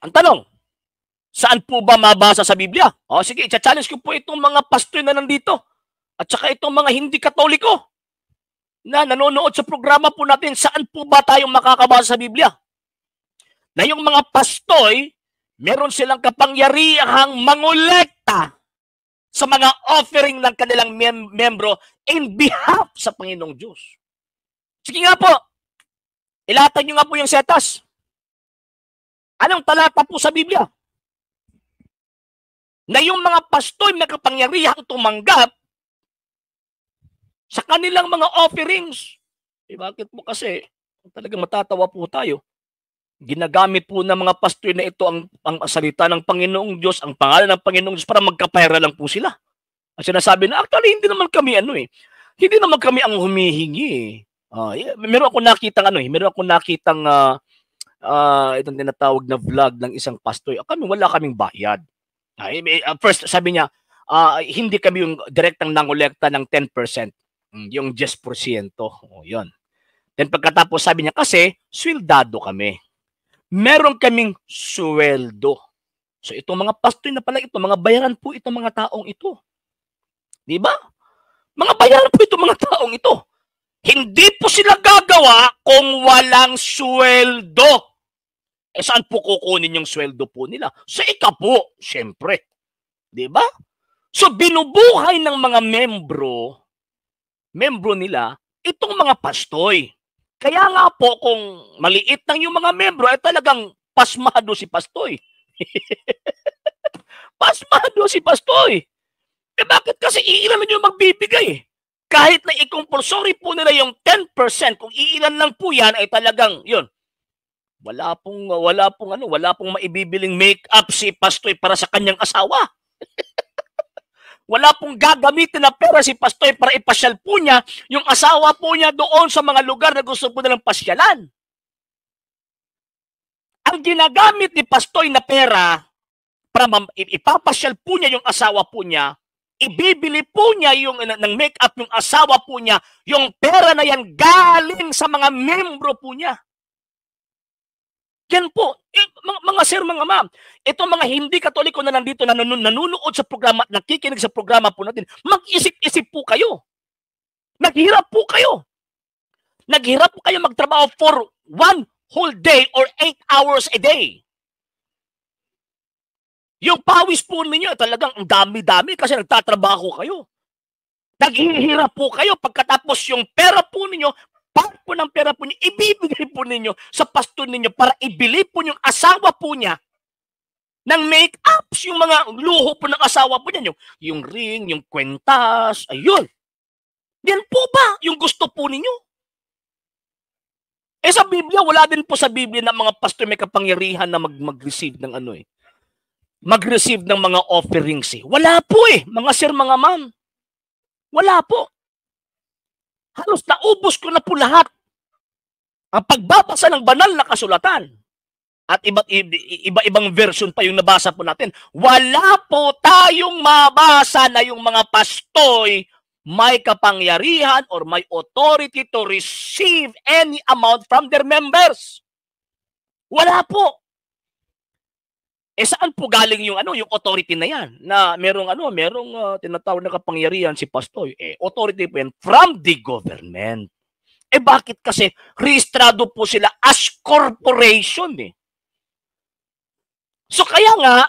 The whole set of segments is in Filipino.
Ang tanong, saan po ba mabasa sa Biblia? O sige, i-challenge ko po itong mga pastor na nandito at saka itong mga hindi katoliko na nanonood sa programa po natin, saan po ba tayong makakabasa sa Biblia? Na yung mga pastoy, meron silang kapangyarihang mangolekta sa mga offering ng kanilang membro in behalf sa Panginoong Diyos. Sige nga po, ilatag nyo nga po yung setas. Anong talata po sa Biblia? Na yung mga pastoy may kapangyarihang tumanggap sa kanilang mga offerings. Bakit po kasi? Talagang matatawa po tayo. Ginagamit po ng mga pastoy na ito ang salita ng Panginoong Diyos, ang pangalan ng Panginoong Diyos para magkapera lang po sila. At sinasabi na, actually, hindi naman kami hindi naman kami ang humihingi. Meron akong nakitang itong tinatawag na vlog ng isang pastoy. Wala kaming bayad. First, sabi niya, hindi kami yung direktang nangolekta ng 10%. Yung 10%. Yun. Then pagkatapos sabi niya, kasi swildado kami. Meron kaming sweldo. So itong mga pastoy na pala ito, mga bayaran po itong mga taong ito. Di ba? Mga bayaran po itong mga taong ito. Hindi po sila gagawa kung walang sweldo. Saan po kukunin yung sweldo po nila? Sa po, syempre. Di ba? So binubuhay ng mga membro nila, itong mga pastoy. Kaya nga po kung maliit lang yung mga membro, talagang pasmado si pastoy. Pasmado si pastoy. Bakit kasi iilan yung magbibigay? Kahit na i-compulsory po nila yung 10%, kung iilan lang po yan, ay talagang, yun, wala pong maibibiling make-up si pastoy para sa kanyang asawa. Wala pong gagamitin na pera si pastoy para ipasyal po niya yung asawa po niya doon sa mga lugar na gusto po nilang pasyalan. Ang ginagamit ni pastoy na pera para ipapasyal po niya yung asawa po niya, ibibili po niya yung ng make-up yung asawa po niya, yung pera na yan galing sa mga membro po niya. Yan po, mga sir, mga ma'am, itong mga hindi katoliko na nandito na nanonood sa programa at nakikinig sa programa po natin, mag-isip-isip po kayo. Naghirap po kayo. Naghirap po kayo magtrabaho for 1 whole day or 8 hours a day. Yung pawis po ninyo, talagang ang dami-dami kasi nagtatrabaho kayo. Naghihirap po kayo pagkatapos yung pera po ninyo, part po ng pera po niyo, ibibigay po ninyo sa pastor ninyo para ibili po yung asawa po niya ng make-ups, yung mga luho po ng asawa po niya, yung ring, yung kwentas, ayun. Yan po ba yung gusto po ninyo? Sa Biblia, wala din po sa Biblia na mga pastor may kapangyarihan na mag-receive ng mag-receive ng mga offerings. Wala po mga sir, mga ma'am. Wala po. Halos naubos ko na po lahat. Ang pagbabasa ng banal na kasulatan at iba-ibang version pa yung nabasa po natin, wala po tayong mabasa na yung mga pastoy may kapangyarihan or may authority to receive any amount from their members. Wala po. Saan po galing yung yung authority na yan? Na merong tinatawag na kapangyarihan si pastoy. Authority po yan from the government. Bakit kasi rehistrado po sila as corporation So kaya nga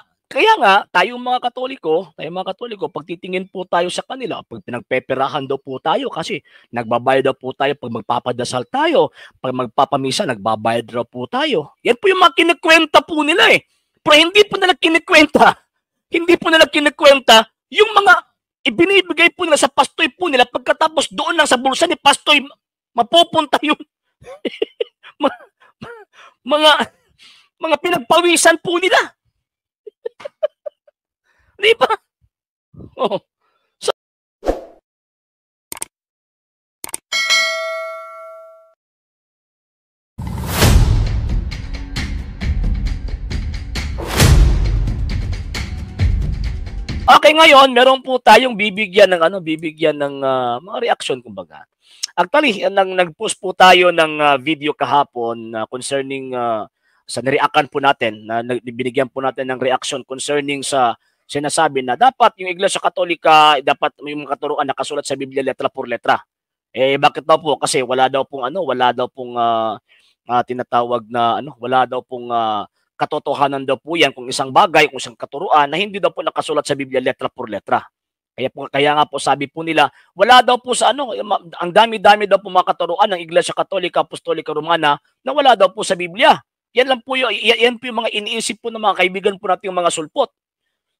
tayong mga Katoliko, pag titingin po tayo sa kanila, pag pinagpeperahan daw po tayo kasi nagbabayad daw po tayo pag magpapadasal tayo, pag magpapamisa nagbabayad daw po tayo. Yan po yung mga kinikwenta po nila Pero hindi po nila kinikwenta yung mga ibinibigay po nila sa pastoy po nila pagkatapos doon lang sa bulsa ni pastoy mapupunta yung mga pinagpawisan po nila. Di ba? Okay, ngayon meron po tayong bibigyan ng mga reaction kumbaga. Actually, nag-post po tayo ng video kahapon concerning sa nireakan po natin, na binigyan po natin ng reaction concerning sa sinasabi na dapat yung Iglesia Katolika, dapat yung mga katuruan nakasulat sa Biblia letra por letra. Bakit daw po? Kasi wala daw pong tinatawag na wala daw pong katotohanan daw po yan kung isang bagay, kung isang katuruan na hindi daw po nakasulat sa Biblia letra por letra. Kaya nga po sabi po nila, wala daw po sa ang dami-dami daw po mga katuruan ng Iglesia Katolika, Apostolika Romana na wala daw po sa Biblia. Yan lang po yan po yung mga iniisip po ng mga kaibigan po natin, yung mga sulpot.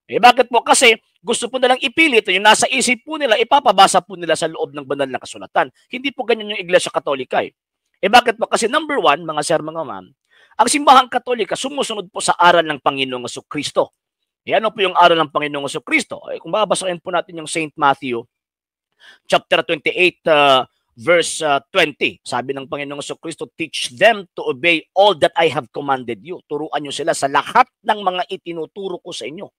Bakit po? Kasi gusto po nilang ipilit yung nasa isip po nila, ipapabasa po nila sa loob ng banal na kasulatan. Hindi po ganyan yung Iglesia Katolika. Bakit po? Kasi number one, mga sir, mga ma'am, ang simbahang Katolika sumusunod po sa aral ng Panginoong Jesucristo. Ano po yung aral ng Panginoong Jesucristo? Kung babasahin po natin yung St. Matthew chapter 28 verse 20. Sabi ng Panginoong Jesucristo, teach them to obey all that I have commanded you. Turuan nyo sila sa lahat ng mga itinuturo ko sa inyo.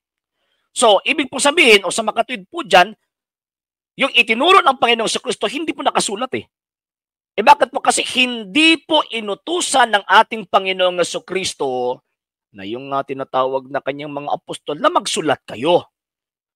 So, ibig po sabihin, o sa makatwid po dyan, yung itinuro ng Panginoong Jesucristo, hindi po nakasulat bakit po? Kasi hindi po inutusan ng ating Panginoong Jesucristo na yung tinatawag na kanyang mga apostol na magsulat kayo.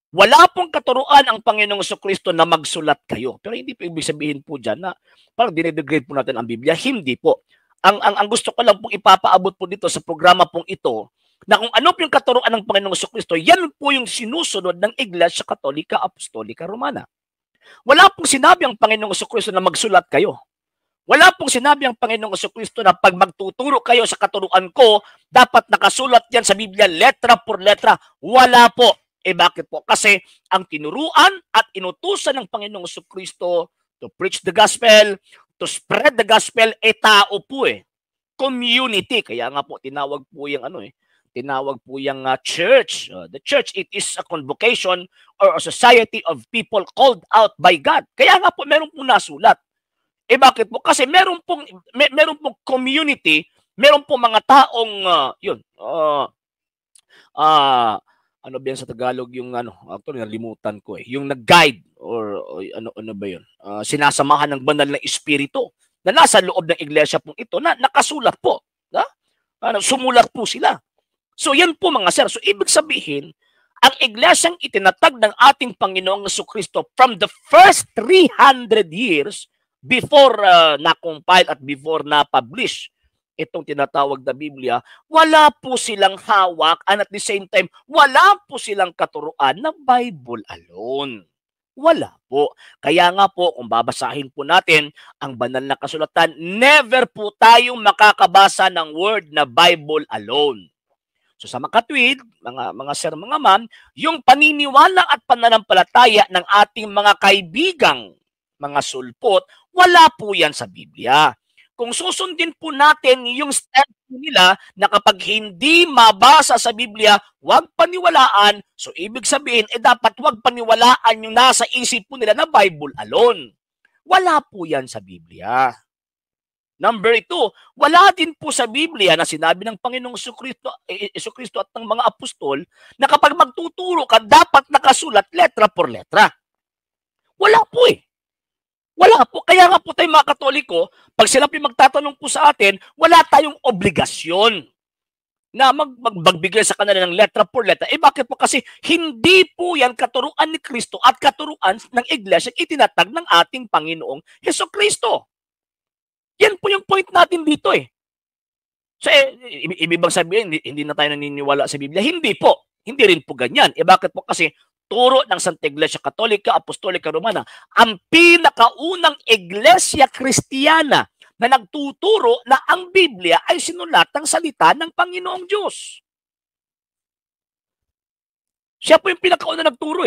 Wala pong katuruan ang Panginoong Jesucristo na magsulat kayo. Pero hindi po ibig sabihin po dyan na parang dinedegrade po natin ang Biblia. Hindi po. Ang gusto ko lang pong ipapaabot po dito sa programa pong ito, na kung ano po yung katuruan ng Panginoong Jesucristo, yan po yung sinusunod ng Iglesia Katolika, Apostolika Romana. Wala pong sinabi ang Panginoong Jesucristo na magsulat kayo. Wala pong sinabi ang Panginoong Jesucristo na pag magtuturo kayo sa katuruan ko, dapat nakasulat yan sa Biblia letra por letra. Wala po. Bakit po? Kasi ang tinuruan at inutusan ng Panginoong Jesucristo to preach the gospel, to spread the gospel, tao po community. Kaya nga po, tinawag po yung tinawag po yung church. The church, it is a convocation or a society of people called out by God. Kaya nga po, meron po nasulat. Bakit po? Kasi meron pong community, meron pong mga taong ano ba yan sa Tagalog yung actually nalimutan ko yung nag-guide or ano ba yun? Sinasamahan ng banal na espiritu na nasa loob ng iglesia pong ito na nakasulat po. Sumulat po sila. So yan po mga sir. So ibig sabihin, ang iglesyang itinatag ng ating Panginoong Jesucristo from the first 300 years before na-compile at before na-publish itong tinatawag na Biblia, wala po silang hawak and at the same time, wala po silang katuruan na Bible alone. Wala po. Kaya nga po, kung babasahin po natin ang banal na kasulatan, never po tayong makakabasa ng word na Bible alone. So sa makatwid, mga sir, mga ma'am, yung paniniwala at pananampalataya ng ating mga kaibigang mga sulpot, wala po yan sa Biblia. Kung susundin po natin yung step nila na kapag hindi mabasa sa Biblia, huwag paniwalaan. So ibig sabihin, dapat huwag paniwalaan yung nasa isip po nila na Bible alone. Wala po yan sa Biblia. Number 2, wala din po sa Biblia na sinabi ng Panginoong Jesucristo at ng mga apostol na kapag magtuturo ka, dapat nakasulat letra por letra. Wala po Wala po. Kaya nga po tayo mga Katoliko, pag sila po magtatanong po sa atin, wala tayong obligasyon na magbigay sa kanila ng letra por letra. Bakit po? Kasi hindi po yan katuruan ni Kristo at katuruan ng iglesia itinatag ng ating Panginoong Jesucristo. Yan po yung point natin dito So, ibig bang sabihin, hindi na tayo naniniwala sa Biblia? Hindi po. Hindi rin po ganyan. Bakit po? Kasi turo ng Santa Iglesia Katolika, Apostolika Romana, ang pinakaunang iglesia kristiyana na nagtuturo na ang Biblia ay sinulatang salita ng Panginoong Diyos. Siya po yung pinakaunang nagturo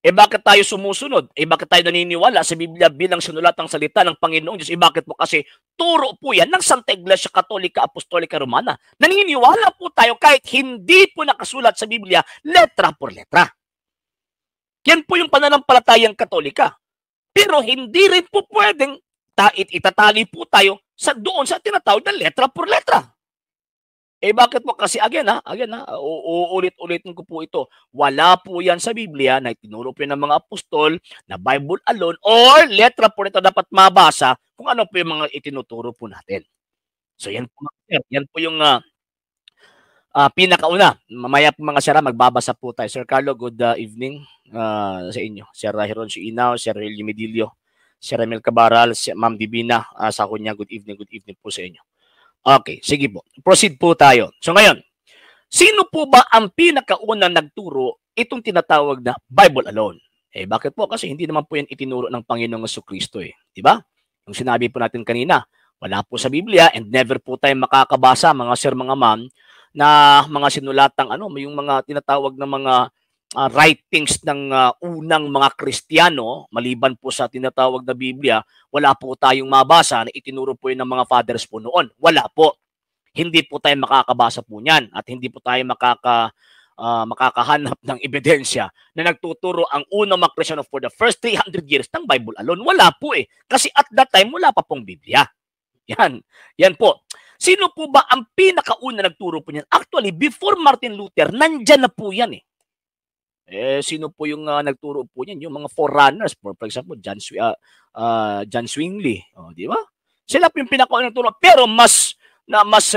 bakit tayo sumusunod? Bakit tayo naniniwala sa Biblia bilang sinulatang salita ng Panginoong Diyos? Bakit po? Kasi turo po yan ng Santa Iglesia Katolika, Apostolika Romana. Naniniwala po tayo kahit hindi po nakasulat sa Biblia, letra por letra. Yan po yung pananampalatayang Katolika. Pero hindi rin po pwedeng itatali po tayo doon sa tinatawag na letra por letra. Bakit po? Kasi again uulit-ulitin ko po ito. Wala po yan sa Biblia na itinuro po ng mga apostol na Bible alone or letra por letra dapat mabasa kung ano po yung mga itinuturo po natin. So yan po yung Pinakauna, mamaya po mga sir, magbabasa po tayo. Sir Carlo, good evening sa inyo. Sir Heroncio Inaw, Sir Helio Medillo, Sir Emil Cabaral, si Ma'am Divina, sa kunya, good evening po sa inyo. Okay, sige po. Proceed po tayo. So ngayon, sino po ba ang pinakauna nagturo itong tinatawag na Bible alone? Bakit po? Kasi hindi naman po yan itinuro ng Panginoong Jesucristo di ba? Yung sinabi po natin kanina, wala po sa Biblia and never po tayo makakabasa, mga sir, mga ma'am, na mga sinulatang yung mga tinatawag na mga writings ng unang mga Kristiyano, maliban po sa tinatawag na Biblia, wala po tayong mabasa na itinuro po yun ng mga fathers po noon. Wala po. Hindi po tayo makakabasa po niyan at hindi po tayo makakahanap ng ebidensya na nagtuturo ang unang mga Kristiyano for the first 300 years ng Bible alone. Wala po Kasi at that time, wala pa pong Biblia. Yan po. Sino po ba ang pinakauna nagturo po niyan? Actually, before Martin Luther, nandyan na po yan sino po yung nagturo po niyan? Yung mga forerunners, for example, John Zwingli. Di ba? Sila po yung pinakauna nagturo. Pero mas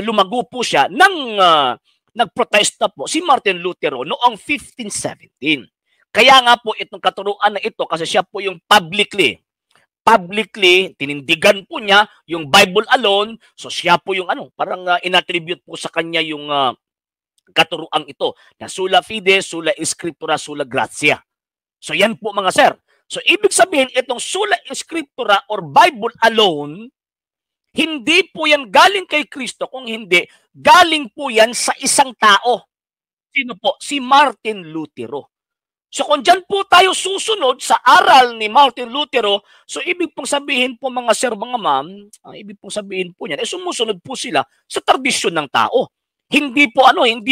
lumago po siya nang nagprotesta po si Martin Luther noong 1517. Kaya nga po itong katuruan na ito, kasi siya po yung publicly tinindigan po niya yung Bible alone. So siya po yung parang inattribute po sa kanya yung katuruang ito na sola fide, sola scriptura, sola gratia. So yan po mga sir. So ibig sabihin itong sola scriptura or Bible alone, hindi po yan galing kay Kristo, kung hindi galing po yan sa isang tao. Sino po? Si Martin Lutero. So kung dyan po tayo susunod sa aral ni Martin Lutero, so ibig pong sabihin po mga sir, mga ma'am, ibig pong sabihin po niyan, sumusunod po sila sa tradisyon ng tao. Hindi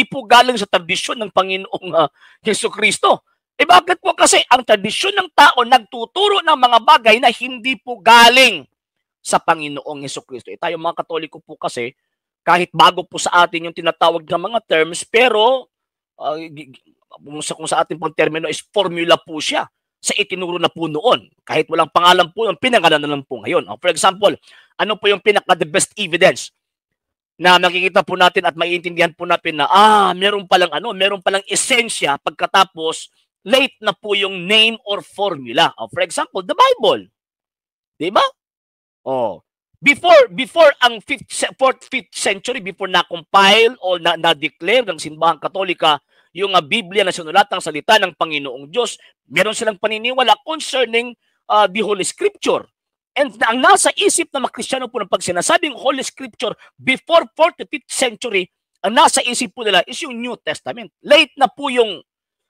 po galing sa tradisyon ng Panginoong Jesucristo. Bakit po? Kasi ang tradisyon ng tao nagtuturo ng mga bagay na hindi po galing sa Panginoong Jesucristo. Tayo mga Katoliko po kasi, kahit bago po sa atin yung tinatawag na mga terms, pero kung sa ating pong termino is formula po siya sa itinuro na po noon. Kahit walang pangalan po, pinangalan na lang po ngayon. For example, ano po yung pinaka-the best evidence na nakikita po natin at maiintindihan po natin na meron palang esensya pagkatapos late na po yung name or formula. For example, the Bible. Di ba? Before ang 4th, 5th century, before na-compile o na-declare ng Simbahang Katolika yung Biblia na sinulatang salita ng Panginoong Diyos, meron silang paniniwala concerning the Holy Scripture. And ang nasa isip ng mga Kristiyano po ng pag sinasabing Holy Scripture before 4th to 5th century, ang nasa isip po nila is yung New Testament. Late na po yung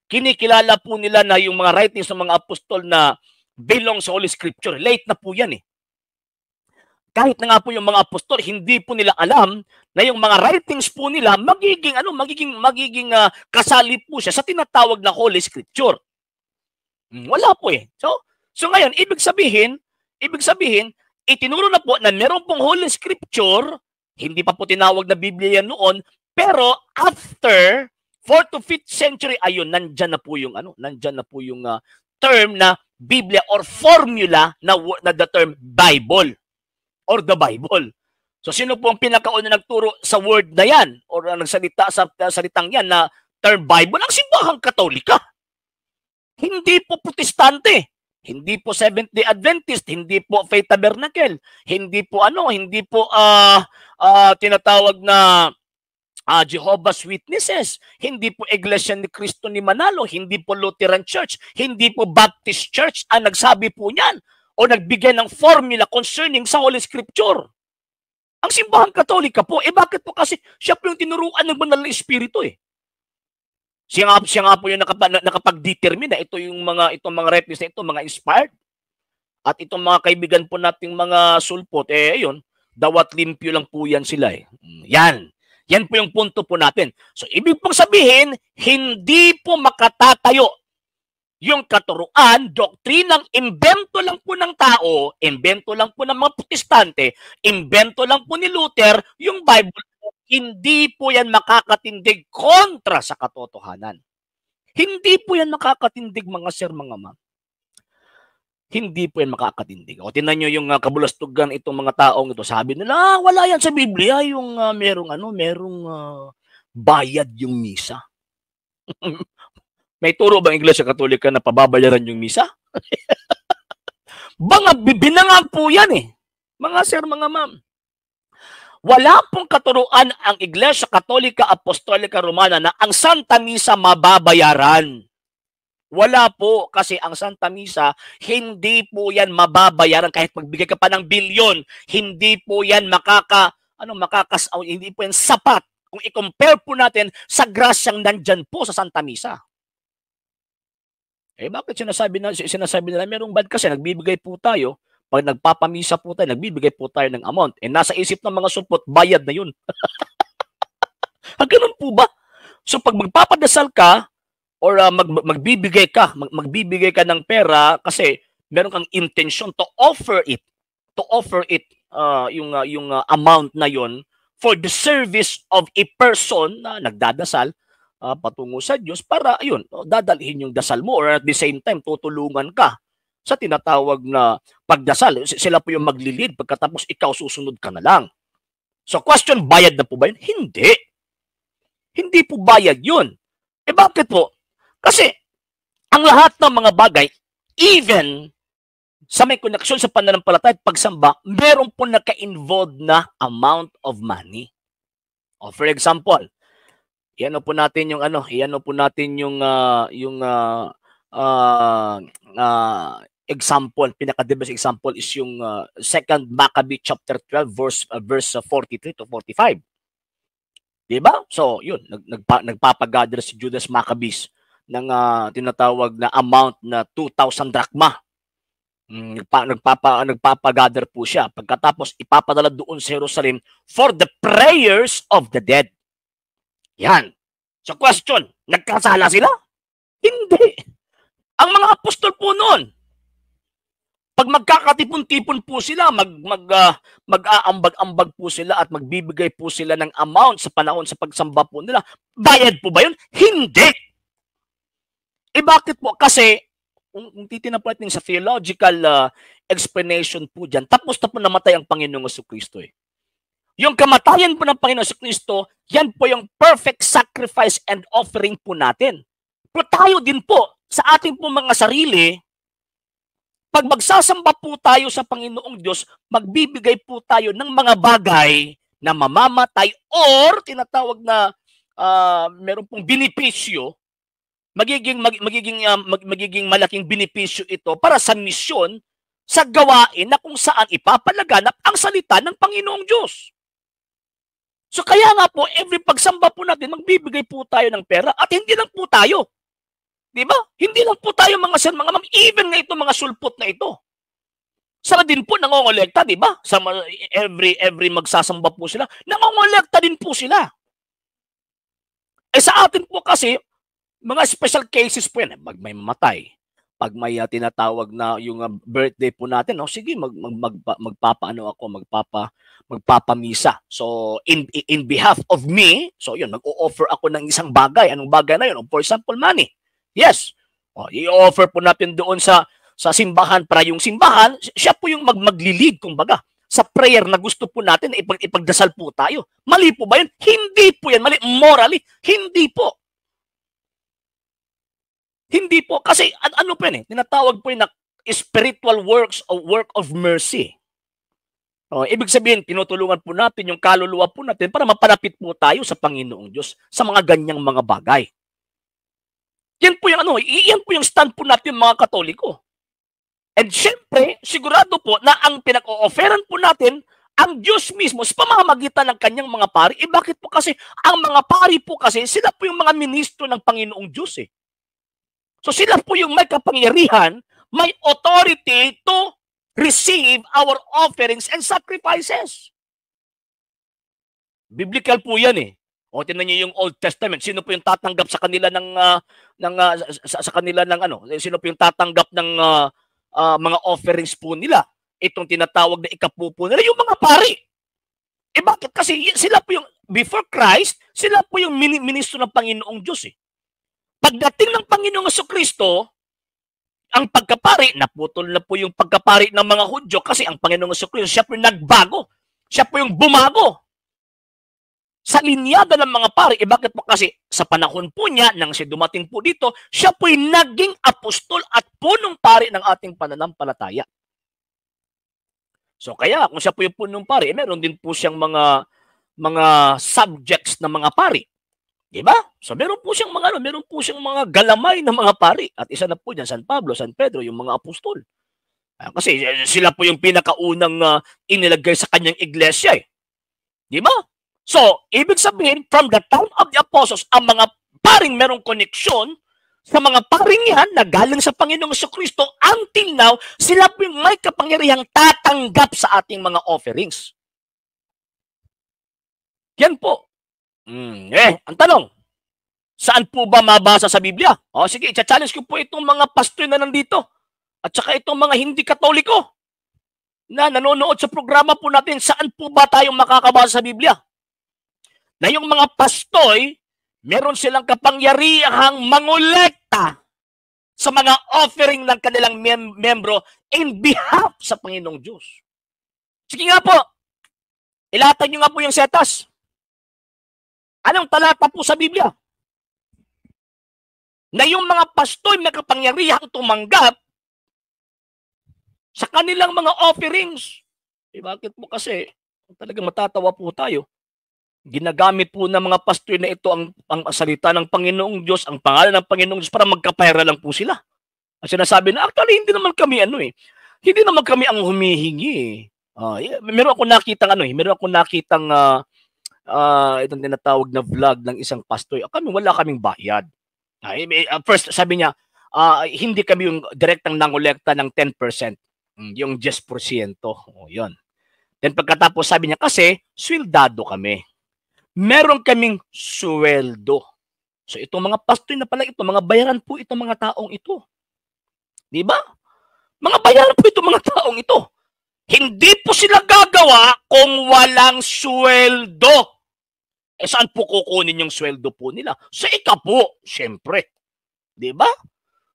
kinikilala po nila na yung mga writings ng mga apostol na belong sa Holy Scripture. Late na po yan Kahit na nga po yung mga apostol, hindi po nila alam na yung mga writings po nila magiging kasali po siya sa tinatawag na Holy Scripture. Wala po So ngayon, ibig sabihin, itinuro na po na meron pong Holy Scripture, hindi pa po tinawag na Biblia yan noon, pero after 4th to 5th century, ayun, nandyan na po yung term na Biblia or formula na the term Bible or the Bible. So sino po ang pinakauna nagturo sa word na yan or nagsalita sa salitang yan na term Bible? Ang Simbahang Katolika. Hindi po Protestante, hindi po Seventh-day Adventist, hindi po Faith Tabernacle, hindi po tinatawag na Jehovah's Witnesses, hindi po Iglesia ni Cristo ni Manalo, hindi po Lutheran Church, hindi po Baptist Church ang nagsabi po niyan o nagbigay ng formula concerning sa Holy Scripture. Ang Simbahang Katolika po, bakit po? Kasi siya po yung tinuruan ng Banal na Espiritu Siya nga po yung nakapag-determine na itong mga writings na ito, mga inspired. At itong mga kaibigan po nating mga sulpot, ayun, dawat limpyo lang po yan sila Yan po yung punto po natin. So, ibig pong sabihin, hindi po makatatayo yung katuruan, doktrinang imbento lang po ng tao, imbento lang po ng mga Protestante, imbento lang po ni Luther, yung Bible, hindi po yan makakatindig kontra sa katotohanan. Hindi po yan makakatindig mga sir, mga ma'am. Hindi po yan makakatindig. O tingnan nyo yung kabulastugan itong mga taong ito. Sabi nila, wala yan sa Biblia, yung merong bayad yung misa. May turo ba ang Iglesia Katolika na pababayaran yung misa? Binangan po yan eh. Mga sir, mga ma'am. Wala pong katuruan ang Iglesia Katolika Apostolika Romana na ang Santa Misa mababayaran. Wala po, kasi ang Santa Misa, hindi po yan mababayaran kahit magbigay ka pa ng bilyon. Hindi po yan hindi po yan sapat kung i-compare po natin sa grasyang nandyan po sa Santa Misa. Eh bakit sinasabi nila merong bad kasi nagbibigay po tayo, pag nagpapamisa po tayo, nagbibigay po tayo ng amount. Eh nasa isip ng mga supot, bayad na yun. Ganun po ba? So pag magpapadasal ka, or magbibigay ka ng pera kasi meron kang intention to offer it yung amount na yon for the service of a person na nagdadasal patungo sa Diyos para ayun, dadalhin yung dasal mo, or at the same time tutulungan ka sa tinatawag na pagdasal. Sila po yung maglilid, pagkatapos ikaw susunod ka na lang. So question, bayad na po ba yun? Hindi. Hindi po bayad yun. Eh bakit po? Kasi ang lahat ng mga bagay, even sa may koneksyon sa pananampalataya at pagsamba, meron po naka-involved na amount of money. O for example, iyan po natin yung example, pinaka-the best example is yung 2 Maccabee chapter 12 verse 43 to 45. Diba? So, yun, nagpapagather si Judas Maccabees ng tinatawag na amount na 2,000 drachma. Nagpapagather po siya. Pagkatapos, ipapadala doon sa Jerusalem for the prayers of the dead. Yan. So question, nagkasala sila? Hindi. Ang mga apostol po noon, pag magkakatipon-tipon po sila, mag-aambag-ambag po sila at magbibigay po sila ng amount sa panahon sa pagsamba po nila, bayad po ba yun? Hindi. Eh bakit po? Kasi, kung titignan po natin sa theological explanation po dyan, tapos na po namatay ang Panginoong Jesucristo eh. Yung kamatayan po ng Panginoong Jesucristo, yan po yung perfect sacrifice and offering po natin. Pero tayo din po, sa ating po mga sarili, pag magsasamba po tayo sa Panginoong Diyos, magbibigay po tayo ng mga bagay na mamamatay or tinatawag na meron pong benepisyo, magiging malaking benepisyo ito para sa misyon, sa gawain na kung saan ipapalaganap ang salita ng Panginoong Diyos. So kaya nga po, every pagsamba po natin, magbibigay po tayo ng pera at hindi lang po tayo. Diba? Hindi lang po tayo mga sir, mga ma'am, even nga ito mga sulpot na ito. Saka din po nangongolekta, diba? Sa every magsasamba po sila, nangongolekta din po sila. Eh sa atin po kasi, mga special cases po yan, pag may mamatay, pag may tinatawag na yung birthday po natin, sige, magpapamisa. So, in behalf of me, so yun, mag-o-offer ako ng isang bagay. Anong bagay na yun? For example, money. Yes. I-offer po natin doon sa simbahan para yung simbahan, siya po yung maglilid, kumbaga, sa prayer na gusto po natin, ipagdasal po tayo. Mali po ba yun? Hindi po yan. Mali, morally, hindi po. Hindi po. Kasi ano po yan eh? Tinatawag po yun na spiritual work of mercy. Ibig sabihin, tinutulungan po natin yung kaluluwa po natin para mapalapit po tayo sa Panginoong Diyos sa mga ganyang mga bagay. Yan po yung stand po natin mga Katoliko. And syempre, sigurado po na ang pinag-o-offeran po natin, ang Diyos mismo sa pamamagitan ng kanyang mga pari. Bakit po kasi? Ang mga pari po kasi, sila po yung mga ministro ng Panginoong Diyos eh. So sila po yung may kapangyarihan, may authority to receive our offerings and sacrifices. Biblical po yan eh. O tingnan niyo yung Old Testament, sino po yung tatanggap sa kanila sino po yung tatanggap ng mga offerings po nila? Itong tinatawag na ikapupo nila, yung mga pari. Eh bakit? Kasi sila po yung, before Christ, sila po yung ministro ng Panginoong Diyos eh. Pagdating ng Panginoong Jesucristo, ang pagkapari, naputol na po yung pagkapari ng mga Hudyo kasi ang Panginoong Jesucristo, siya po yung nagbago. Siya po yung bumago. sa linyada ng mga pari. Bakit po? Kasi sa panahon po niya, nang siya dumating po dito, siya po'y naging apostol at punong pari ng ating pananampalataya. So kaya, kung siya po yung punong pari, meron din po siyang mga subjects na mga pari. Diba? So meron po siyang mga galamay na mga pari. At isa na po dyan, San Pablo, San Pedro, yung mga apostol. Kasi sila po yung pinakaunang inilagay sa kanyang iglesia eh. Diba? So, ibig sabihin, from the time of the apostles, ang mga paring merong koneksyon sa mga paring yan na galing sa Panginoong Jesucristo, until now, sila po yung may kapangyarihang tatanggap sa ating mga offerings. Yan po. Ang tanong, saan po ba mabasa sa Biblia? O sige, i-challenge ko po itong mga pastor na nandito at saka itong mga hindi katoliko na nanonood sa programa po natin, saan po ba tayong makakabasa sa Biblia? Na yung mga pastoy, meron silang kapangyarihang mangolekta sa mga offering ng kanilang membro in behalf sa Panginoong Diyos. Sige nga po, ilatag nyo nga po yung setas. Anong talata po sa Biblia? Na yung mga pastoy may kapangyarihang tumanggap sa kanilang mga offerings. Bakit po? Kasi talagang matatawa po tayo. Ginagamit po ng mga pastor na ito ang salita ng Panginoong Diyos, ang pangalan ng Panginoong Diyos para magkapera lang po sila. At sinasabi na, actually, hindi naman kami hindi naman kami ang humihingi. Meron akong nakitang itong tinatawag na vlog ng isang pastor. Wala kaming bayad. First, sabi niya, hindi kami yung direktang nangolekta ng 10%. Yung 10%. Yun. Then pagkatapos sabi niya, kasi, swildado kami. Meron kaming sweldo. So itong mga pastor na pala ito, mga bayaran po itong mga taong ito. Di ba? Mga bayaran po itong mga taong ito. Hindi po sila gagawa kung walang sweldo. Saan po kukunin yung sweldo po nila? Sa po, syempre. Di ba?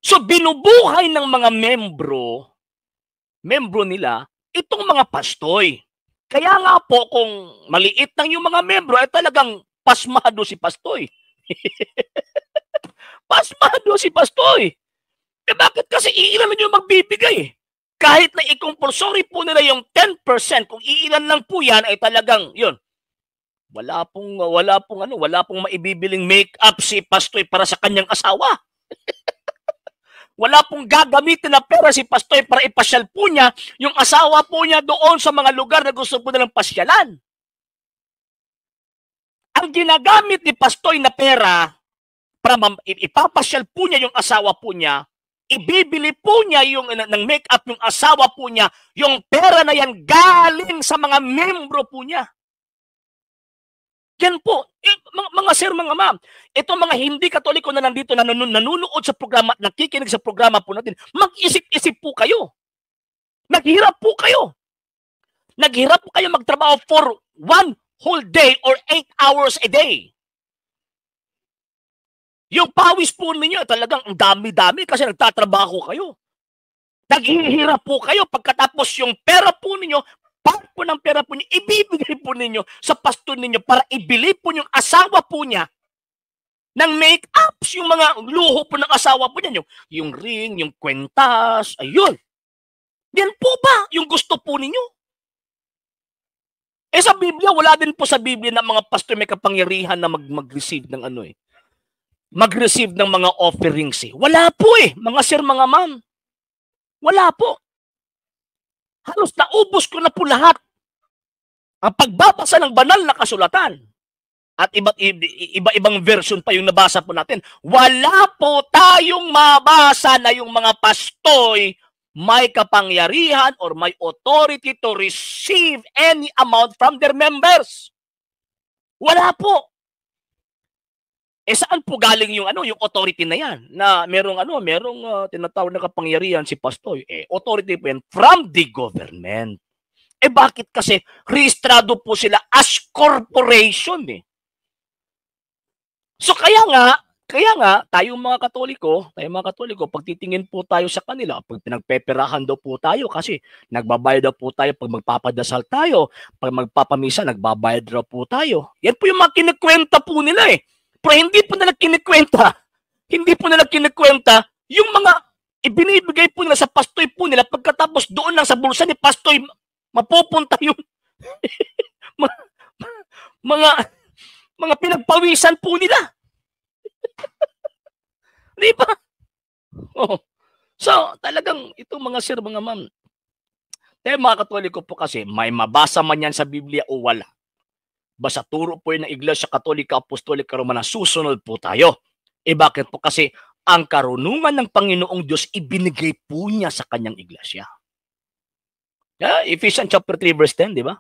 So binubuhay ng mga membro nila, itong mga pastoy. Kaya nga po, kung maliit lang yung mga membro, ay talagang pasmado si pastoy. Pasmado si pastoy. Bakit? Kasi iilan lang yung magbibigay. Kahit na i-compulsory po nila yung 10%, kung iilan lang po yan, ay talagang, yun. Wala pong maibibiling make-up si pastoy para sa kanyang asawa. Wala pong gagamitin na pera si pastoy para ipasyal po niya yung asawa po niya doon sa mga lugar na gusto po nilang pasyalan. Ang ginagamit ni pastoy na pera para ipapasyal po niya yung asawa po niya, ibibili po niya yung ng make-up yung asawa po niya, yung pera na yan galing sa mga membro po niya. Yan po, mga sir, mga ma'am, itong mga hindi katoliko na nandito na nanonood sa programa, nakikinig sa programa po natin, mag-isip-isip po kayo. Naghirap po kayo. Naghirap po kayo magtrabaho for 1 whole day or 8 hours a day. Yung pawis po ninyo, talagang ang dami-dami kasi nagtatrabaho kayo. Naghihirap po kayo pagkatapos yung pera po ninyo, part po ng pera po niyo, ibibigay po ninyo sa pastor ninyo para ibili po yung asawa po niya ng make-ups, yung mga luho po ng asawa po niya, yung ring, yung kwentas, ayun. Yan po ba yung gusto po ninyo? Sa Biblia, wala din po sa Biblia na mga pastor may kapangyarihan na mag-receive ng mag-receive ng mga offerings Wala po mga sir, mga ma'am. Wala po. Halos naubos ko na po lahat. Ang pagbabasa ng banal na kasulatan at iba-ibang version pa yung nabasa po natin, wala po tayong mabasa na yung mga pastoy may kapangyarihan or may authority to receive any amount from their members. Wala po. Saan po galing yung yung authority na yan? Na merong tinatawag na kapangyarihan si pastoy. Authority po yan from the government. Bakit? Kasi rehistrado po sila as corporation So kaya nga, Kaya nga, tayong mga Katoliko, pag titingin po tayo sa kanila, pag pinagpeperahan daw po tayo kasi nagbabayad daw po tayo pag magpapadasal tayo, pag magpapamisa, nagbabayad daw po tayo. Yan po yung mga kinikwenta po nila eh. Pero hindi po nila kinikwenta yung mga ibinibigay po nila sa pastoy po nila pagkatapos doon lang sa bulsa ni pastoy mapupunta yung mga pinagpawisan po nila. Di ba? Oh. So, talagang itong mga sir, mga ma'am, mga Katoliko po kasi, may mabasa man yan sa Biblia o wala. Basta turo po yun ng Iglesia Katolika, Apostolika Romana, susunod po tayo. Bakit po? Kasi ang karunungan ng Panginoong Diyos, ibinigay po niya sa kanyang iglesia. Ephesians chapter 3 verse 10, di ba?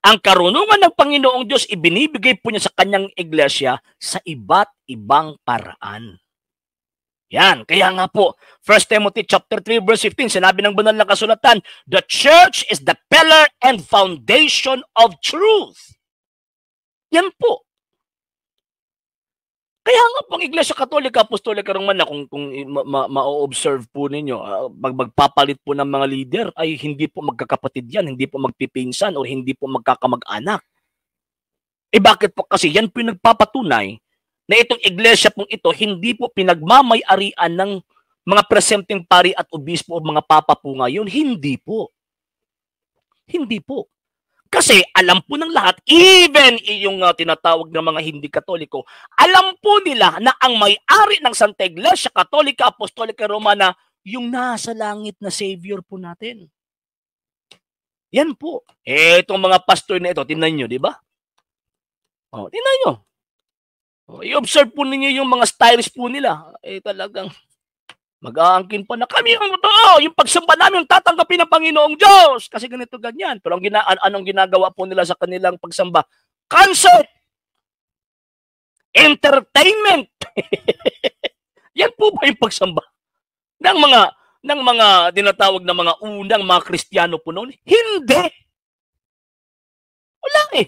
Ang karunungan ng Panginoong Diyos, ibinibigay po niya sa kanyang iglesia sa iba't ibang paraan. Yan, kaya nga po, 1 Timothy chapter 3 verse 15, sinabi ng banal na kasulatan, the church is the pillar and foundation of truth. Yan po. Kaya nga pang Iglesia Katolika, Apostolika Romana, kung ma-observe po ninyo, magpapalit po ng mga leader, ay hindi po magkakapatid yan, hindi po magpipinsan, o hindi po magkakamag-anak. Bakit po? Kasi yan po yung nagpapatunay na itong iglesia pong ito, hindi po pinagmamay-arian ng mga presenteng pari at obispo o mga papa po ngayon. Hindi po. Hindi po. Kasi alam po ng lahat, even yung tinatawag ng mga hindi Katoliko, alam po nila na ang may-ari ng Santa Iglesia Katolika, Apostolika Romana, yung nasa langit na Savior po natin. Yan po. Itong mga pastor na ito, tingnan nyo, di ba? Tingnan nyo. I-observe po ninyo yung mga styles po nila. Talagang mag-aangkin pa na kami ang totoo. Yung pagsamba namin, tatanggapin ng Panginoong Diyos. Kasi ganito, ganyan. Pero anong ginagawa po nila sa kanilang pagsamba? Concert! Entertainment! Yan po ba yung pagsamba? Ng mga dinatawag na mga unang mga Kristiyano po noon? Hindi! Wala eh.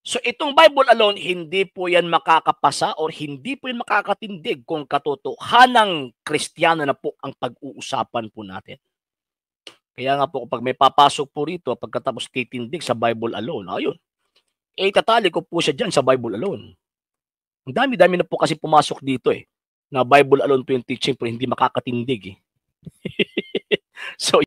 So itong Bible alone, hindi po yan makakapasa or hindi po yan makakatindig kung katotohanang Kristiyano na po ang pag-uusapan po natin. Kaya nga po kapag may papasok po rito, pagkatapos titindig sa Bible alone, ayun, tatali ko po siya dyan sa Bible alone. Ang dami-dami na po kasi pumasok dito na Bible alone po yung teaching pero hindi makakatindig So,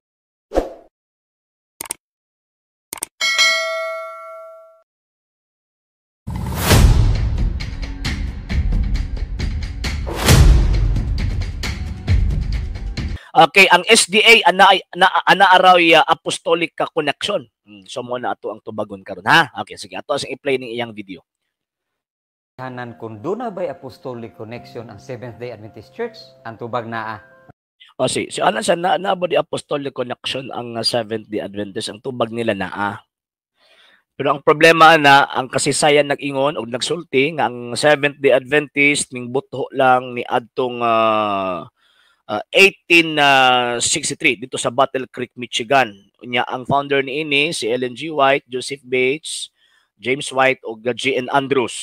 okay, ang SDA Anaaray Apostolic Connection. So mo na ato ang tubagon karon ha. Okay, sige ato ang i-play ning iyang video. Hanan kung doon na ba'y Apostolic Connection ang Seventh-day Adventist Church, ang tubag naa. Si anan sa naabo di Apostolic Connection ang Seventh-day Adventist, ang tubag nila naa. Pero ang problema na ang kasaysayan nag-ingon o nagsulti nga ang Seventh-day Adventist ning butho lang ni adtong 1863 dito sa Battle Creek, Michigan. Unya ang founder niini si Ellen G. White, Joseph Bates, James White o G.N. Andrews.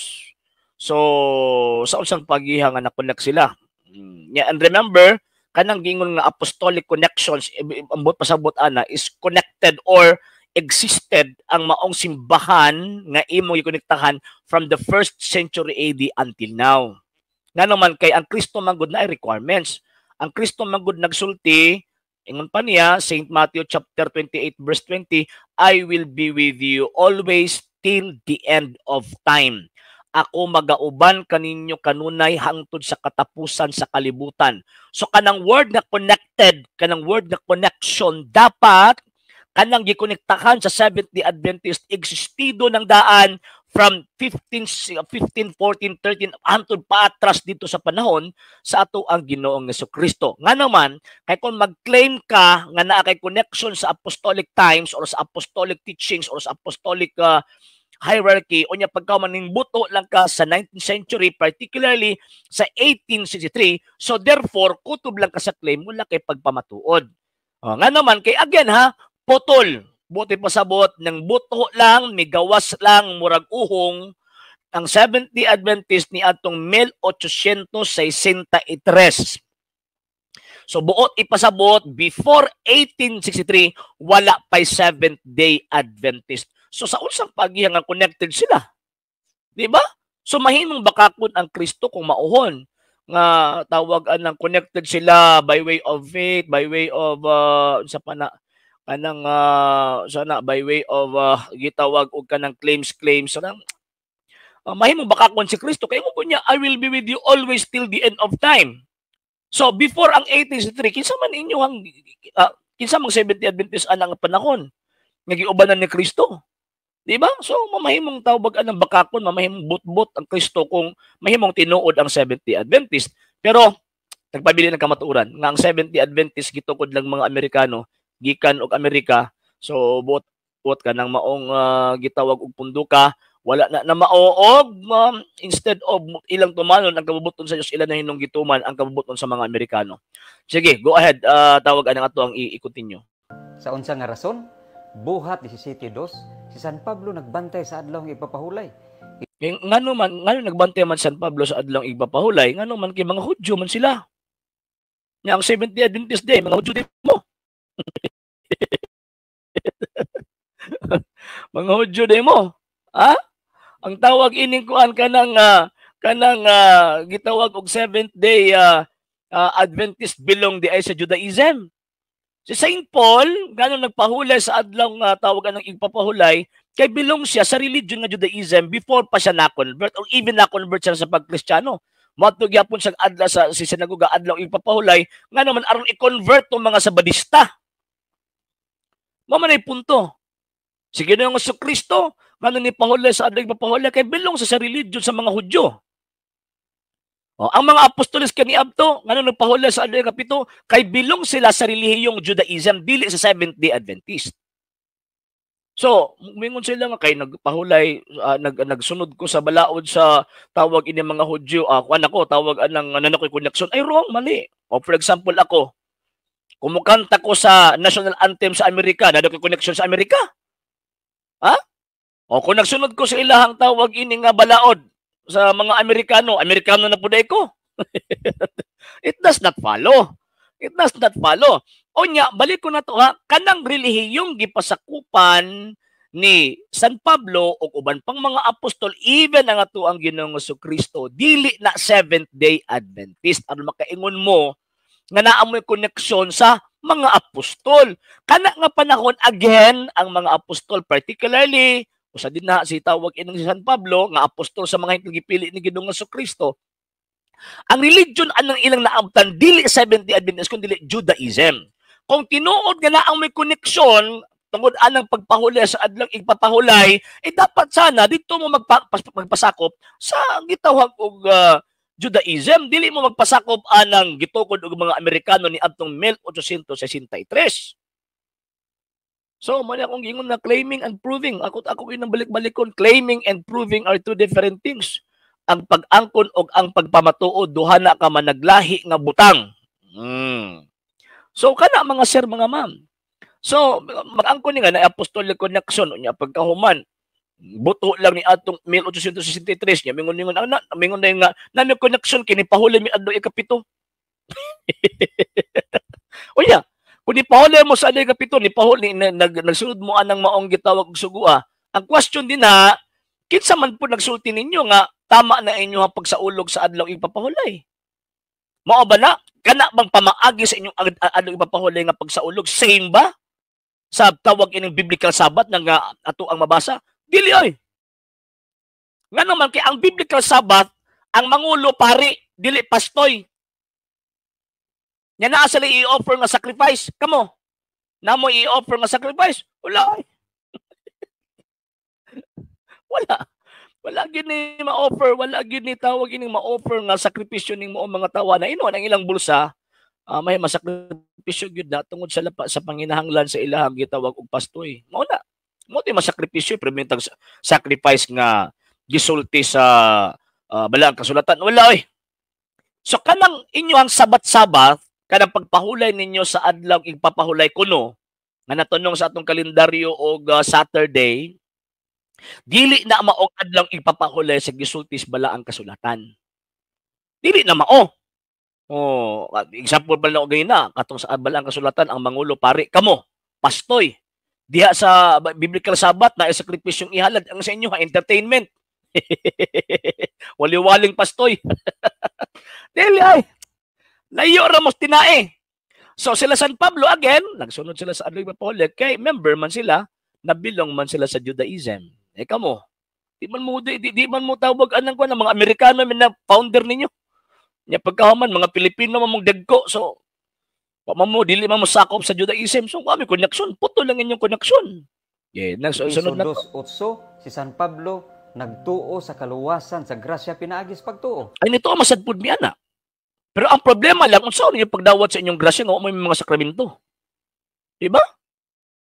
So sa unsang pagiha nga nakonek sila. And remember, kanang gingon nga apostolic connections ambot pasabot ana is connected or existed ang maong simbahan nga imong ikonektahan from the 1st century AD until now. Nga naman kay ang Kristo manggod na ay requirements. Ang Kristo manggod nagsulti, ingon pa niya, St. Matthew chapter 28 verse 20, I will be with you always till the end of time. Ako magauban kaninyo kanunay hangtod sa katapusan sa kalibutan. So kanang word na connected, kanang word na connection, dapat kanang gikonektahan sa Seventh-day Adventist existido ng daan from 15, 14, 13, hangtod paatras dito sa panahon sa ato ang Ginoong Jesucristo. Nga naman, kay kung mag-claim ka nga naa kay connection sa apostolic times or sa apostolic teachings or sa apostolic hierarchy o niya pagkamaning buto lang ka sa 19th century, particularly sa 1863, so therefore, kutob lang ka sa claim, wala kay pagpamatuod. Nga naman, kay again potol. Buti pasabot ng buto lang, may gawas lang, murag uhong, ang 70 Adventist ni atong 1863. So buot ipasabot before 1863 wala pay Seventh-day Adventist. So sa unsang pagihan nga connected sila. Di ba? So mahimong bakakon ang Kristo kung mauhon nga tawagan ng connected sila by way of faith, by way of sa pana kanang sana by way of gitawag og kanang claims sana mahimong bakakon si Kristo kay mo niya I will be with you always till the end of time. So before ang 1863 kinsa man inyo ang kinsa mang 70 Adventist anang panahon nga giubanan ni Kristo. Di ba? So mamahimong tawag ang bakakon, mamahimong butbot ang Kristo kung mahimong tinuod ang 70 Adventist. Pero nagpabili ng kamatuoran nga ang 70 Adventist gitukod lang mga Amerikano gikan og Amerika. So bot ka nang maong gitawag og punduka wala na maoog instead of ilang tumanon ang kabubuton sa Dios ilan na hinong gituman ang kabubuton sa mga Amerikano. Sige, go ahead, tawag anang ato ang i-continue. Sa unsa nga rason, buhat 17:2, si San Pablo nagbantay sa adlaw nga ipapahulay. Ngano nagbantay man San Pablo sa adlaw ipapahulay, ngano man kay mga Hudyo man sila. Nya ang 70 Adventist Day, mga Hudyo din mo. Mga Hudyo din mo. Ha? Ang tawag ining kuan kanang gitawag og Seventh Day Adventist belong di ay sa Judaism. Si Saint Paul ganun nagpahulay sa adlaw nga tawagan ng igpapahulay kay belong siya sa religion nga Judaism before pa siya na-convert or even na-convert siya sa pagkristiyano. Moadto gyapon sa adlaw sa sinagoga adlaw igpapahulay nga naman aron i-convert tong mga Sabadista. Mao man ay punto. Sige na nga sa Kristo, ngano ni pahulay sa adlaw igpapahulay kay belong sa religion sa mga Hudyo. Ang mga apostoles kaniadto ngano nagpahulay sa adlaw kapito kay bilong sila sa relihiyong Judaism dili sa Seventh-day Adventist. So, mingon sila nga kay nagpahulay nagsunod ko sa balaod sa tawag ini mga Hudyo kuan ako tawag anang nanakoy connection ay wrong mali. O for example ako kumukanta ko sa national anthem sa Amerika, nanakoy connection sa Amerika. Ha? O kung nagsunod ko sa ilahang tawag ini nga balaod sa mga Amerikano na puday ko. It does not follow. It does not follow. O nya, balik ko na to ha, kanang relihiyong gipasakupan ni San Pablo o uban pang mga apostol, even ang ato ang Ginoong Kristo, dili na Seventh-day Adventist. Ano makaingon mo nga naamoy koneksyon sa mga apostol. Kana nga panahon, again, ang mga apostol, particularly, usa din na si tawag inang si San Pablo, nga apostol sa mga gipili ni Ginoong Kristo, ang religion anang ilang naabtan, dili 70 Adventist, kundi Judaism. Kung tinuod nga na ang may koneksyon, tungod anang pagpahulay sa adlang igpapahulay, dapat sana dito mo magpasakop sa gitawag og Judaism, dili mo magpasakop anang gitukod og mga Amerikano ni adtong 1863. So, mali akong gingon na claiming and proving. Ako inang balik-balikon, claiming and proving are two different things. Ang pag-angkon og ang pagpamatuod duha na ka managlahi nga butang. So kana mga sir, mga ma'am. So mag-angkon ni nga na apostolic connection unya pagkahuman buto lang ni atong 1863 nya mingon na nga nami connection kini pahuli mi adlaw ikapito. Unya, kung ipahuli mo sa adlaw ikapito ni pahuli nagsunod mo anang maong gitawag og sugua. Ang question din na kinsa man po nagsulti ninyo nga tama na inyo ang pagsaulog sa adlaw ipapahulay. Mao ba na kana bang pamaagi sa inyong adlaw ipapahulay nga pagsaulog same ba sa tawag ining biblical Sabbath nga ato ang mabasa? Dili oy. Nga naman kay ang biblical Sabbath, ang mangulo pari, dili pastoy. Nya naa sila i-offer nga sacrifice. Kamo, namo i-offer nga sacrifice? Wala. Wala gini ma-offer, wala gini tawag ining ma-offer nga sakripisyo ning mo mga tawa na inon ang ilang bulsa. May masakripisyo gyud na tungod sa panginahanglan sa ilahang gitawag og pastoy. Mao na. Mo ti masakripisyo permitag sacrifice nga gisulti sa balang kasulatan. Wala oy. So kanang inyo ang sabat-sabat kanang pagpahulay ninyo sa adlaw igpapahulay kuno nga natunong sa atong kalendaryo og Saturday Dili na maong adlang ipapahulay sa gisultis balaang kasulatan. Dili na mao. Oh, example ba na ganyan na katong sa balaang kasulatan ang mangulo pare kamo, pastoy. Diha sa biblical sabat na sakripisyong ihalad ang sa inyo ha entertainment. Wali-waling pastoy. Dili ay layo ra mo tinae. So sila San Pablo again, nagsunod sila sa adlaw ipapahulay kay member man sila, nabilong man sila sa Judaism. Kamo, di man mo tawag anang ko ng mga Amerikano man na founder ninyo. Nya pagkahuman mga Pilipino mamong dagko so pamamo dili man mo sakop sa Judaism so kami connection puto lang inyong connection. Yeah, sunod na 2:8 si San Pablo nagtuo sa kaluwasan sa grasya pinaagis pagtuo. Ay nito ang masadpud mi ana. Pero ang problema lang unsa niyo pagdawat sa inyong grasya nga may mga sakramento. Diba?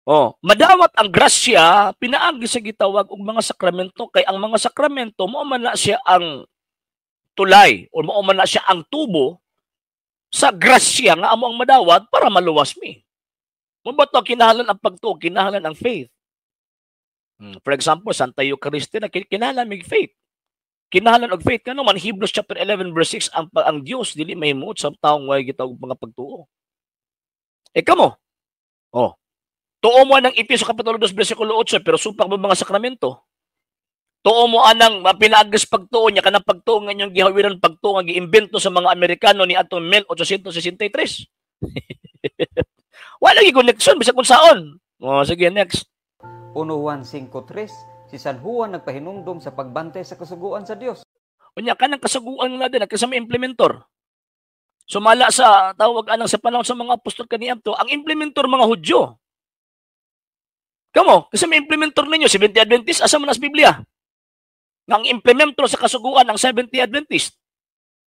Oh, madawat ang grasya pinaagi sa gitawag og mga sakramento kay ang mga sakramento mao man na siya ang tulay o mao man na siya ang tubo sa grasya nga amo ang madawat para maluwas mi. Mo ba to kinahanglan ang pagtuo, kinahanglan ang faith. For example, Santa Eucharistia na kinahanglan mig faith. Kinahanglan og faith kano man Hebrews chapter 11 verse 6 ang Dios dili mahimut sa taong way gitawag mga pagtuo. Kamo. Oh. Tuo mo ng Efeso kapitulo 2 bersikulo 8 pero supak mo mga sakramento. Tuo mo anang pinaagis pagtuo niya kanang pagtuo nga inyong gihawiran pagtuo nga giimbento sa mga Amerikano ni atong 1863. Wala gi connection bisag kung saon. Oh, sige next. 1 Juan 5:3 si San Juan nagpahinumdom sa pagbantay sa kasuguan sa Dios. Unya kanang kasuguan na din kasama implementor. Sumala sa tawag anang sa panahon sa mga apostol kaniadto, ang implementor mga Hudyo. Kamo, kasi may implementor ninyo, 70 Adventist, asa man as Biblia? Ang implementor sa kasuguan ng 70 Adventist.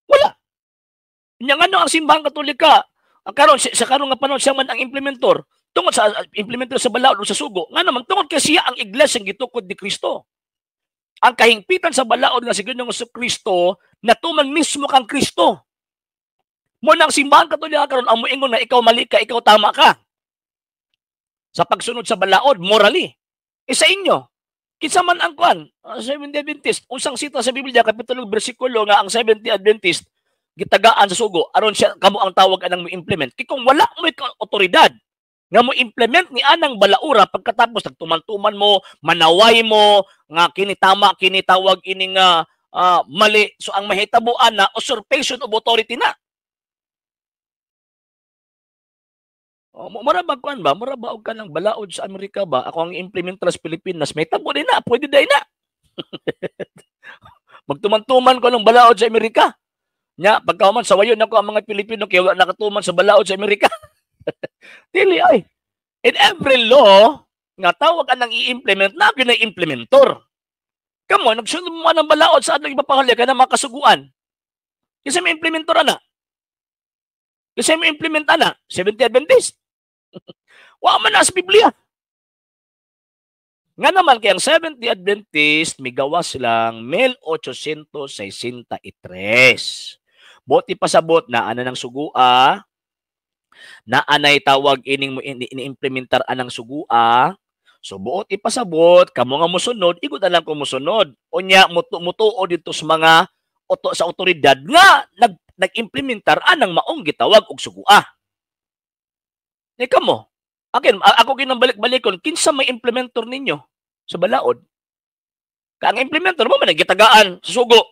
Wala. Yang ano ang simbahang katolika, karon sa karon nga panahon siya man ang implementor, tungod sa implementor sa balaod o sa sugo, nga naman tungod kay siya ang iglesia ang gitukod ni Kristo. Ang kahingpitan sa balaod nga si Ginoong Kristo, natuman mismo kang Kristo. Mo nang simbahang katolika karon ang moingon na ikaw mali ka, ikaw tama ka. Sa pagsunod sa balaod, morally. Sa inyo, kinsa man ang kuan, 70 Adventist, unsang sita sa Biblia, kapitulo, bersikulo nga ang 70 Adventist, gitagaan sa sugo, aron siya, kamo ang tawag anang mo implement. Kaya kung wala mo otoridad, nga mo implement ni anang balaura, pagkatapos nagtuman-tuman mo, manaway mo, nga kinitama, kinitawag ini nga mali, so ang mahitabuan na usurpation of authority na. Marabag kuan ba? Marabag ka ng balaod sa Amerika ba? Ako ang implementar sa Pilipinas. May tabo din na. Pwede din na. Magtuman-tuman ko ng balaod sa Amerika. Nya, pagkauman, sawayon ako ang mga Pilipino kaya wala nakatuman sa balaod sa Amerika. Dili ay. In every law, nga tawag ka nang i-implement, na gina-implementor. Kamo, nagsunod mo ng balaod sa atong ipapahali ka na makasuguan. Kasi may implementor na. Kasi may implement na. 70 Adventist. Wa man na sa Biblia. Nga naman kay ang 70 Adventist migawas lang 1863. Boti pasabot na ana ng sugua, na anay tawag ining mo ini-implementar anang sugua. So buot ipasabot kamo nga mosunod, igud na lang ko mosunod. Unya mutuo dito sa mga sa otoridad nga nag-implementar anang maong gitawag og sugua. Kamo, ako ginambalik-balikon, kinsa may implementor ninyo sa balaod? Ang implementor mo man gitagaan sa sugo.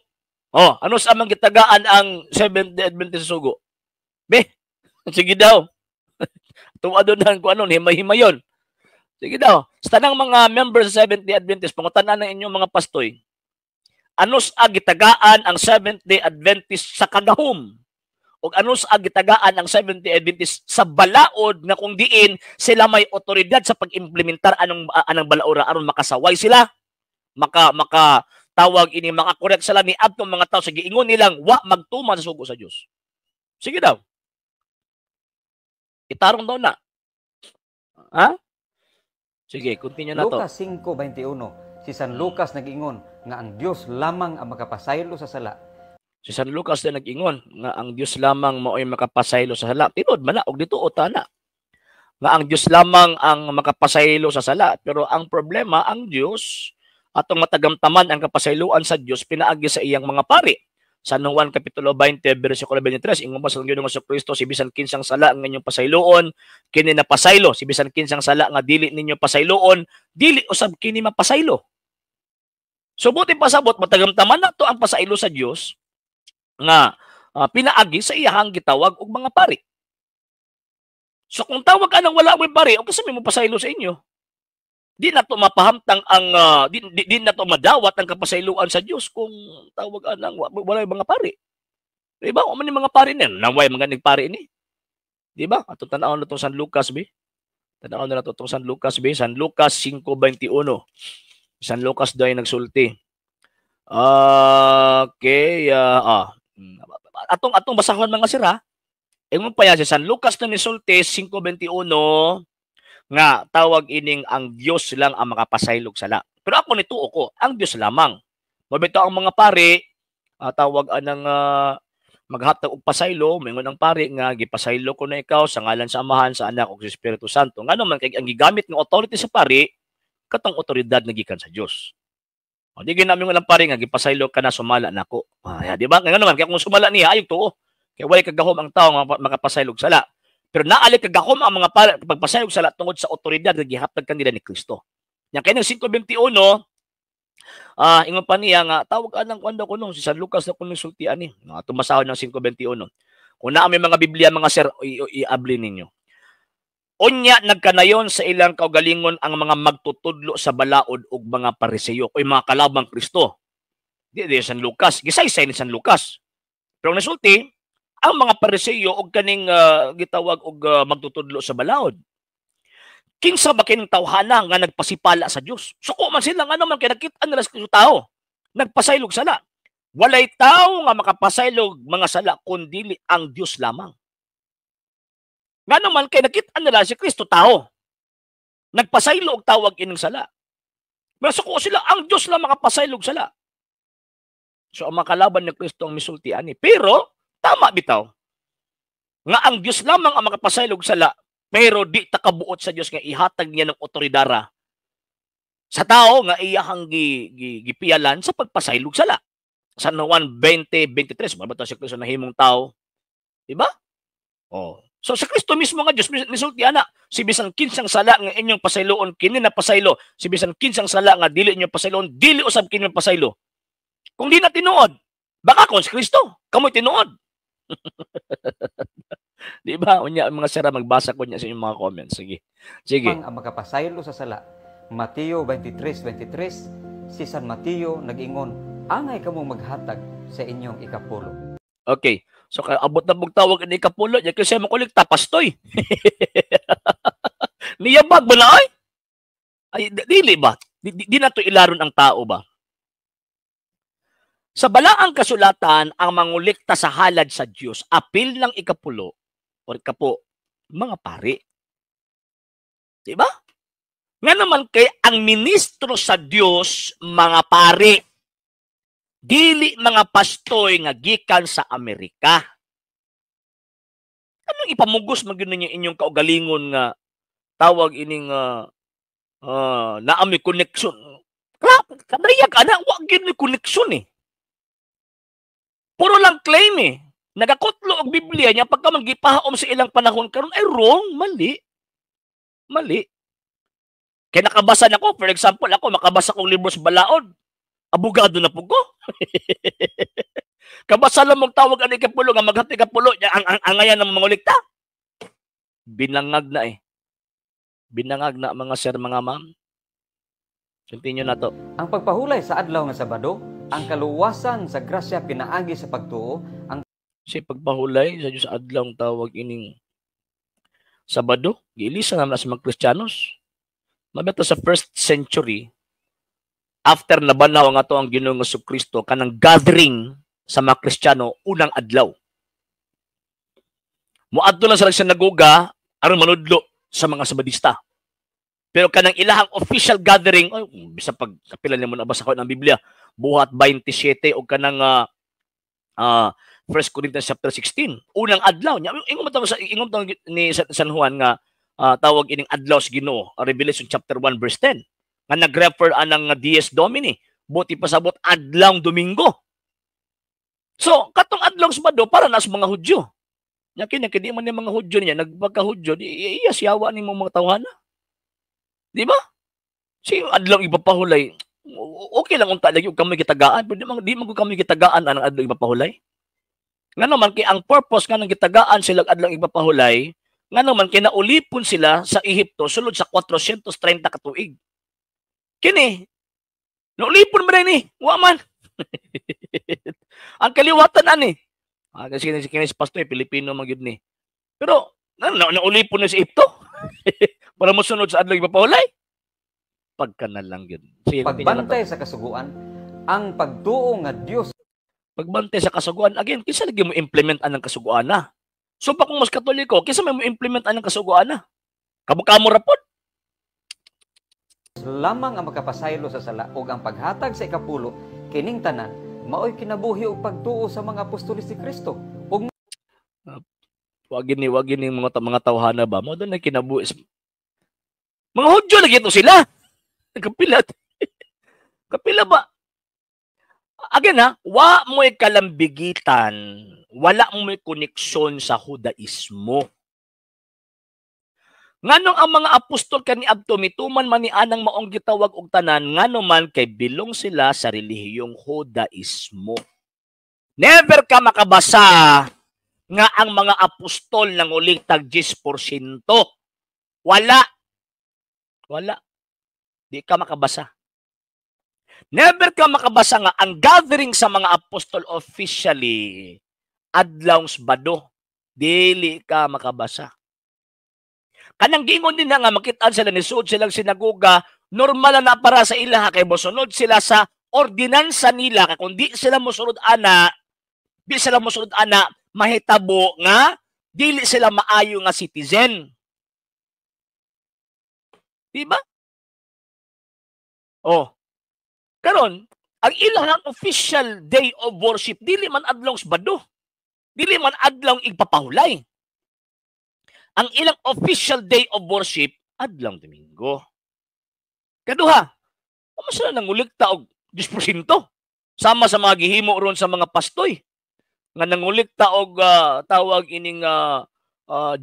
Oh, ano sa amang gitagaan ang 70 Adventist sa sugo? Be, sige daw. Tuwado na ko ano, himay-himayon. Sige daw. Sa tanang mga members sa 70 Adventist, pangutanan ng inyong mga pastoy, ano sa gitagaan ang 70 Adventist sa kagahom? O ano sa gitagaan ang 70 Adventist sa balaod nga kung diin sila may otoridad sa pag-implementar anong balaura aron makasaway sila, maka tawag ini mga correct sila ni adtong mga tao sa giingon nilang wa magtuman sa sugo sa Dios. Sige daw. Itarong daw na. Ha? Sige, continue na to. Lucas 5:21 si San Lucas nag-ingon nga ang Dios lamang ang makapasaylo sa sala. Si San Lucas din nag-ingon nga ang Dios lamang mao'y makapasaylo sa sala. Tinod man na og dito utana. Nga ang Dios lamang ang makapasaylo sa sala. Pero ang problema, ang Dios atong matagamtaman ang kapasayloan sa Dios pinaagi sa iyang mga pari. San Juan kapitulo 20 bersikulo 23, ingon pa sa Ginoong Kristo, si bisan kinsang sala nga inyong pasayloon kini na pasaylo, si bisan kinsang sala nga dili ninyo pasayloon dili usab kini mapasaylo. So buti pasabot matagamtaman nato ang pasaylo sa Dios nga pinaagi sa iyang gitawag og mga pari. So kung tawag ka nang wala mo pari, o kasi mo pasaylo sa inyo. Di na to mapahamtang ang di na to madawat ang kapasayloan sa Dios kung tawag nang wala mga pari. Di ba? O man yung mga pari niyan, naway mga nagpari ni. Di ba? Ato tan-aw na to San Lucas bi. Tan-aw na to San Lucas bi, San Lucas 5:21. San Lucas daw nagsulti. Okay, atong basahon mga sira. Ingon pa yan si San Lucas na nisulti 5:21 nga tawag ining ang Dios lang ang makapasaylog sala. Pero ako nituo ko, ang Dios lamang. Mabito ang mga pari, tawag anang maghatag og pasaylo, mingon ang pari nga gipasaylo ko na ikaw sa ngalan sa Amahan, sa Anak ug sa Espiritu Santo. Ngano man kay ang gigamit ng authority sa pari, katong otoridad na gikan sa Dios. O di ginamit ng pari nga gipasaylo ka na sumala nako. Di ba? Ngano man kay kung sumala niya ayog tuo. Kay walay kagahom ang tawo nga makapasaylog sala. Pero naali kagahom ang mga pagpasayog sala tungod sa otoridad nga gihatag kanila ni Kristo. Nya kay nang 5:21 ingon pa niya nga tawag anang kuno kuno si San Lucas na kuno sultian ni. Tumasahon ng 5:21. Kung naa may mga Biblia mga sir iabli ninyo. Unya nagkanayon sa ilang kaugalingon ang mga magtutudlo sa balaod ug mga Pariseo o mga kalabang Kristo. Di San Lucas, gisaysay ni San Lucas. Pero nasulti ang mga Pariseo og kaning gitawag og magtutudlo sa balaod. Kinsa ba kining tawhana nga nagpasipala sa Dios? Suko man sila nga naman kay nakita nila sa tao. Nagpasaylog sala. Walay tao nga makapasaylog mga sala kundi ang Dios lamang. Nga naman kay nakita nila si Kristo tao. Nagpasaylo og tawag ining sala. Pero suko sila ang Dios lang makapasaylog sala. So ang makalaban ni Kristo ang misultian ni. Pero tama bitaw. Nga ang Dios lamang ang makapasaylog sala, pero di takabuot sa Dios nga ihatag niya ng otoridara sa tao nga iyahang gipialan sa pagpasaylog sala. San Juan 20:23, mabata si Kristo nahimong tao. Di ba? Oh. So sa Kristo mismo nga Dios misulti ana, si bisan kinsang sala nga inyong pasayloon kini na pasaylo, si bisan kinsang sala nga dili inyo pasayloon, dili usab kini pasaylo. Kung di na tinuod, baka kung si Kristo, kamoy tinuod. Di ba? Unya mga sira magbasa ko niya sa inyong mga comments. Sige. Sige. Ang makapasaylo sa sala. Mateo 23:23, si San Mateo nag-ingon, angay kamo maghatag sa inyong ikapulo. Okay. So abot na pagtawag ni ikapulo, ya kasi mo kulik tapastoy. Niyabag ba na ay? Ay dili ba? Di na to ilaron ang tao ba? Sa balaang kasulatan, ang mangulikta sa halad sa Diyos, apil ng ikapulo, o ikapo, mga pari. Diba? Nga naman kay ang ministro sa Diyos, mga pari. Dili mga pastoy nga gikan sa Amerika. Anong ipamugos magin ninyo inyong kaugalingon nga tawag ining naami connection? Kadayag, wag yun ni connection eh. Puro lang claim eh. Nagakutlo ang Biblia niya pagka magipahom sa ilang panahon karon ay wrong, mali. Mali. Kaya nakabasa na ko, for example, ako makabasa kong libro sa balaod. Abogado na po ko. Kabasa lang mong tawag ang ikapulo nga maghati ikapulo ang ngayon ng mangulikta. Binangag na eh. Binangag na mga sir, mga ma'am. Continue na to. Ang pagpahulay sa adlaw nga Sabado, ang kaluwasan sa grasya pinaagi sa pagtuo, ang si pagpahulay sa Diyos adlaw ang tawag ining Sabado, giilisa naman sa mga Kristiyanos. Mabata sa 1st century, after nabanaw nga to ang Ginoong Kristo kanang gathering sa mga Kristiyano unang adlaw. Muadto lang sa sinagoga aron manudlo sa mga Sabadista. Pero kanang ilahang official gathering, bisa pag kapilan mo nabasa ko ng Biblia, buhat 27 o kanang 1 Corinthians chapter 16, unang adlaw niya. Ingon ni San Juan nga tawag ining adlaw sa Ginoo, Revelation chapter 1 verse 10. nga nag-refer anang Dies Domini, buti pasabot adlaw Domingo. So, katong adlaw Sabado para na sa mga Hudyo. Nya kini kadi man ni mga Hudyo niya nagpagka-Hudyo, iya siyawa ni mga tawhana. Di ba? Si adlaw ipapahulay, okay lang unta lagi kami gitagaan, pero di man kami gitagaan anang adlaw ipapahulay. Nga naman kay ang purpose nga nang gitagaan sila adlaw ipapahulay, nga naman kay naulipon sila sa Ehipto sulod sa 430 ka tuig. Kini naulipon man ni, wa man. Ang kaliwatan ani. Kasi kini si pastor Pilipino man gyud ni. Pero naulipon na sa Ehipto. Para mosunod sa adlaw ipapahulay. Pagka na lang yun. Sige, pagbantay sa kasuguan, ang pagtuo nga Dios. Pagbantay sa kasuguan, again, kisa lagi mo implement anang kasuguan na. So pa kung mas Katoliko, kisa mo implement anang kasuguan na. Kamukha mo rapod. Lamang ang makapasaylo sa sala ug ang paghatag sa ikapulo kining tanan maoy kinabuhi og pagtuo sa mga apostoles ni Kristo. Ug wagin ni mga tawhana ba mo na kinabuhi. Mga Hudyo lagi ito sila. Kapilat. Kapila ba? Again ha, wa mo'y kalambigitan, wala mo'y koneksyon sa Hudaismo. Nganong ang mga apostol kani adto mituman man ni anang maong gitawag og tanan, ngano man kay bilong sila sa relihiyong Hudaismo. Never ka makabasa nga ang mga apostol nang uling tag 10%. Wala. Di ka makabasa. Never ka makabasa nga ang gathering sa mga apostol officially adlaw Sabado. Dili ka makabasa. Kanang gingon din na nga makitaan sila ni suod silang sinagoga, normal na para sa ila kay mosunod sila sa ordinansa nila kay kun di sila mosunod ana, mahitabo nga dili sila maayo nga citizen. Diba? Oh. Karon, ang ilang official day of worship dili man adlaw Sabado. Dili man adlaw igpapahulay. Ang ilang official day of worship adlaw Domingo. Kaduha, masala nang ulikta og 10% sama sa mga gihimo ron sa mga pastoy nga nangulikta og tawag ining 10%,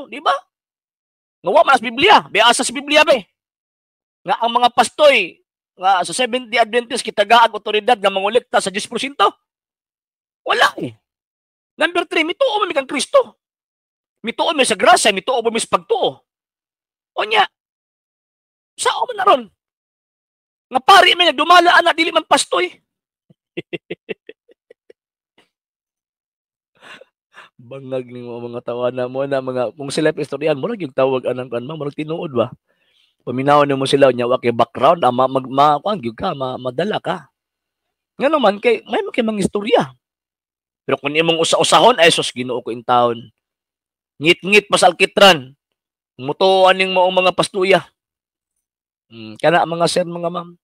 di ba? Nga wa man sa Biblia, biasa sa Biblia ba? Nga ang mga pastoy nga sa Seventh-day Adventist kitagaag otoridad nga mangulikta sa 10%. Wala eh. Number 3, mituo mi kang Kristo. Mituo mi sa grasya, mituo mi sa pagtuo. Onya, sao man na ron? Nga pari mi nagdumala ana dili man pastoy. Bangag ni mga tawana mo na mga kung sila istoryan mo lang yung tawag anang kan mo tinuod ba? Paminaw mo sila nya wa kay background kuan gyud ka madala ka. Nga naman kay may mga istorya. Pero kung imong usa-usahon ay sus Ginoo ko in town. Ngit-ngit pa sa alkitran. Mutuan ning maong mga pastuya. Kana mga sir mga ma'am.